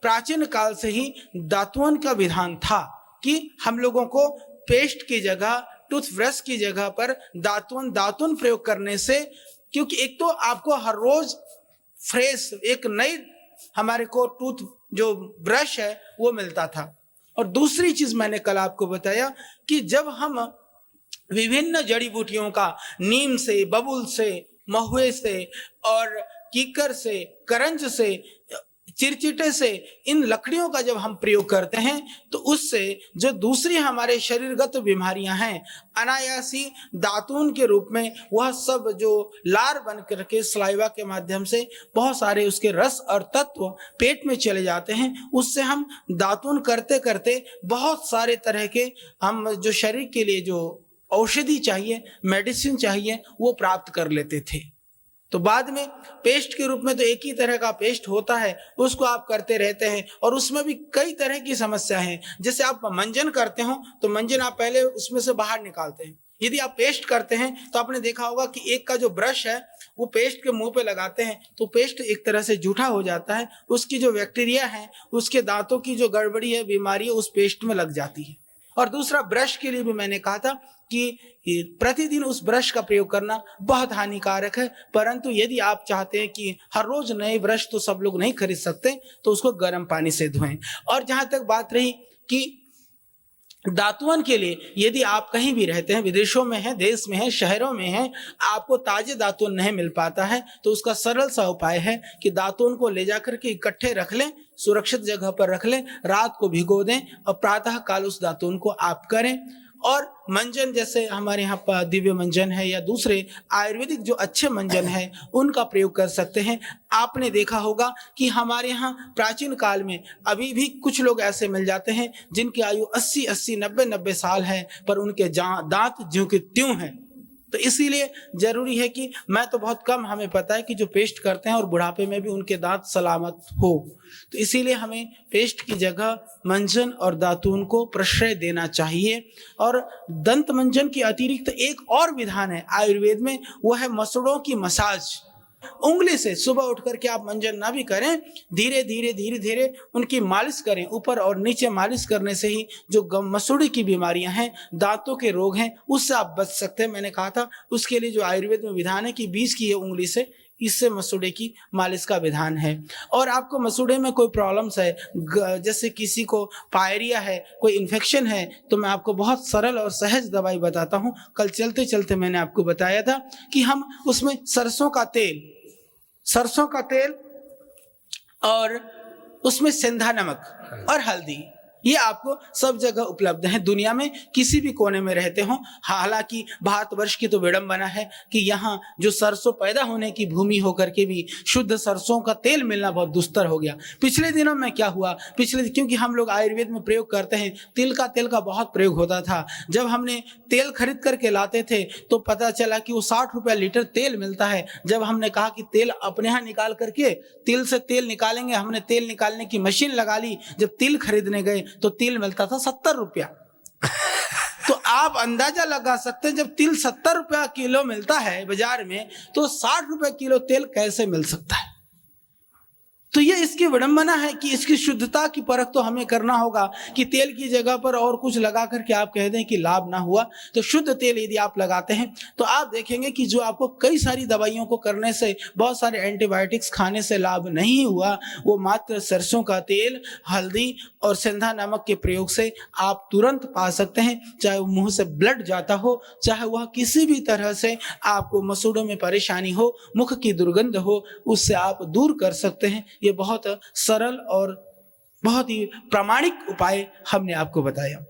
प्राचीन काल से ही दातुन का विधान था कि हम लोगों को पेस्ट की जगह, टूथब्रश की जगह पर दातुन प्रयोग करने से, क्योंकि एक तो आपको हर रोज फ्रेश एक नई हमारे को टूथ जो ब्रश है वो मिलता था। और दूसरी चीज मैंने कल आपको बताया कि जब हम विभिन्न जड़ी बूटियों का, नीम से, बबूल से, महुए से और कीकर से, करंज से, चिरचिटे से, इन लकड़ियों का जब हम प्रयोग करते हैं तो उससे जो दूसरी हमारे शरीरगत बीमारियां हैं, अनायासी दातून के रूप में वह सब जो लार बन करके सलाइवा के माध्यम से बहुत सारे उसके रस और तत्व पेट में चले जाते हैं, उससे हम दातून करते करते बहुत सारे तरह के हम जो शरीर के लिए जो औषधि चाहिए, मेडिसिन चाहिए, वो प्राप्त कर लेते थे। तो बाद में पेस्ट के रूप में तो एक ही तरह का पेस्ट होता है, उसको आप करते रहते हैं और उसमें भी कई तरह की समस्या है। जैसे आप मंजन करते हो तो मंजन आप पहले उसमें से बाहर निकालते हैं। यदि आप पेस्ट करते हैं तो आपने देखा होगा कि एक का जो ब्रश है वो पेस्ट के मुंह पे लगाते हैं तो पेस्ट एक तरह से जूठा हो जाता है, उसकी जो बैक्टीरिया है, उसके दांतों की जो गड़बड़ी है, बीमारी है, उस पेस्ट में लग जाती है। और दूसरा, ब्रश के लिए भी मैंने कहा था कि प्रतिदिन उस ब्रश का प्रयोग करना बहुत हानिकारक है, परंतु यदि आप चाहते हैं कि हर रोज नए ब्रश तो सब लोग नहीं खरीद सकते, तो उसको गर्म पानी से धोएं। और जहां तक बात रही कि दातुन के लिए, यदि आप कहीं भी रहते हैं, विदेशों में हैं, देश में हैं, शहरों में हैं, आपको ताजे दातुन नहीं मिल पाता है, तो उसका सरल सा उपाय है कि दातुन को ले जाकर के इकट्ठे रख लें, सुरक्षित जगह पर रख लें, रात को भिगो दें और प्रातः काल उस दातुन को आप करें। और मंजन, जैसे हमारे यहाँ पर दिव्य मंजन है या दूसरे आयुर्वेदिक जो अच्छे मंजन है, उनका प्रयोग कर सकते हैं। आपने देखा होगा कि हमारे यहाँ प्राचीन काल में अभी भी कुछ लोग ऐसे मिल जाते हैं जिनकी आयु 80-80, 90-90 साल है, पर उनके दांत ज्यों के त्यों हैं। तो इसीलिए जरूरी है कि, मैं तो बहुत कम हमें पता है कि जो पेस्ट करते हैं और बुढ़ापे में भी उनके दांत सलामत हो, तो इसीलिए हमें पेस्ट की जगह मंजन और दातून को प्रश्रय देना चाहिए। और दंत मंजन के अतिरिक्त एक और विधान है आयुर्वेद में, वो है मसूड़ों की मसाज। उंगली से सुबह उठ करके आप मंजन ना भी करें, धीरे धीरे उनकी मालिश करें। ऊपर और नीचे मालिश करने से ही जो मसूड़े की बीमारियां हैं, दांतों के रोग हैं, उससे आप बच सकते हैं। मैंने कहा था उसके लिए जो आयुर्वेद में विधान है कि बीच की ये उंगली से, इससे मसूड़े की मालिश का विधान है। और आपको मसूड़े में कोई प्रॉब्लम्स है, जैसे किसी को पायरिया है, कोई इन्फेक्शन है, तो मैं आपको बहुत सरल और सहज दवाई बताता हूँ। कल चलते चलते मैंने आपको बताया था कि हम उसमें सरसों का तेल और उसमें सेंधा नमक और हल्दी, ये आपको सब जगह उपलब्ध है। दुनिया में किसी भी कोने में रहते हो, हालांकि भारतवर्ष की तो विडंबना है कि यहाँ जो सरसों पैदा होने की भूमि होकर के भी शुद्ध सरसों का तेल मिलना बहुत दुस्तर हो गया। पिछले दिनों में क्या हुआ, क्योंकि हम लोग आयुर्वेद में प्रयोग करते हैं, तिल का बहुत प्रयोग होता था। जब हमने तेल खरीद करके लाते थे तो पता चला कि वो 60 रुपया लीटर तेल मिलता है। जब हमने कहा कि तेल अपने यहाँ निकाल करके तिल से तेल निकालेंगे, हमने तेल निकालने की मशीन लगा ली। जब तिल खरीदने गए तो तिल मिलता था 70 रुपया। तो आप अंदाजा लगा सकते हैं, जब तिल 70 रुपया किलो मिलता है बाजार में, तो 60 रुपया किलो तेल कैसे मिल सकता है। तो ये इसकी विडंबना है कि इसकी शुद्धता की परख तो हमें करना होगा कि तेल की जगह पर और कुछ लगा करके आप कह दें कि लाभ ना हुआ। तो शुद्ध तेल यदि आप लगाते हैं तो आप देखेंगे कि जो आपको कई सारी दवाइयों को करने से, बहुत सारे एंटीबायोटिक्स खाने से लाभ नहीं हुआ, वो मात्र सरसों का तेल, हल्दी और सेंधा नमक के प्रयोग से आप तुरंत पा सकते हैं। चाहे वो मुंह से ब्लड जाता हो, चाहे वह किसी भी तरह से आपको मसूड़ों में परेशानी हो, मुख की दुर्गंध हो, उससे आप दूर कर सकते हैं। ये बहुत सरल और बहुत ही प्रामाणिक उपाय हमने आपको बताया।